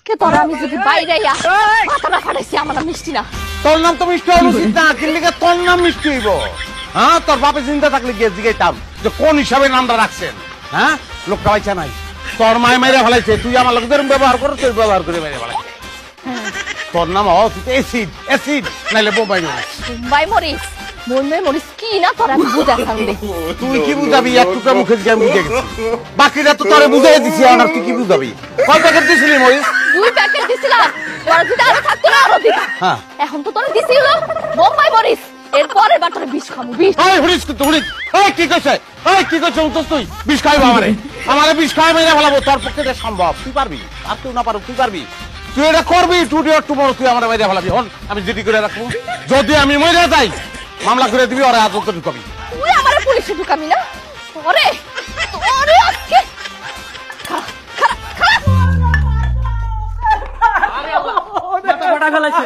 আজকে তোরা আমি যদি বাইরে মাথাটা ফাটাইছি আমার নাম মিষ্টি না। তোর নাম তো মিষ্টি হওয়া উচিত না, কিন্তু তোর নাম মিষ্টি হইব। হ্যাঁ, তোর বাপের চিন্তা থাকলে গিয়ে জিগাইতাম যে কোন হিসাবে নামটা রাখছেন। হ্যাঁ, লোকটা পাইছে নাই, তোর মায় মেরে ফেলাইছে, তুই আমার লোক ব্যবহার করো, তোর ব্যবহার করে মেরে ফেলাইছে। তোর নাম অ্যাসিড, অ্যাসিড নাইলে বোম্বাই মরিস। বোম্বাই মরিস বোম্বাই মরিস কি না তোরা আমি বুঝাতাম রে। তুই কি বুঝাবি? এক টুকরা মুখে দিয়ে বুঝে গেছি, বাকিটা তো তোরে বুঝাই দিছি। আর তুই কি বুঝাবি? কয় প্যাকেট দিছিলি মরিস? 2 প্যাকেট দিছিলাম, তোরা যদি আরো থাকতো না আরো দিতাম। হ্যাঁ, এখন তো তোরা দিছিল বোম্বাই মরিস, এরপর এবার তোরা বিষ খাবো। বিষ ওই হুড়িস কিন্তু হুড়িস। ওই কি কইছে? ওই কি কইছে? তুই বিষ খাইবো আমারে? আমারে বিষ খাই মেরে ফেলাবো? তোর পক্ষে এটা সম্ভব? তুই পারবি? আর তুই না পারো, তুই পারবি? তুই এটা করবি টুডে অর টুমরো, তুই আমার মেরে ফেলাবি। হন, আমি জিডি করে রাখবো, যদি আমি মরে যাই মামলা করে দিবি, ওরা আদত ঢুকাবি। তুই আমারে পুলিশে ঢুকাবি না? ওরে ওরে আজকে মাথা ফাটা ফেলাইছে।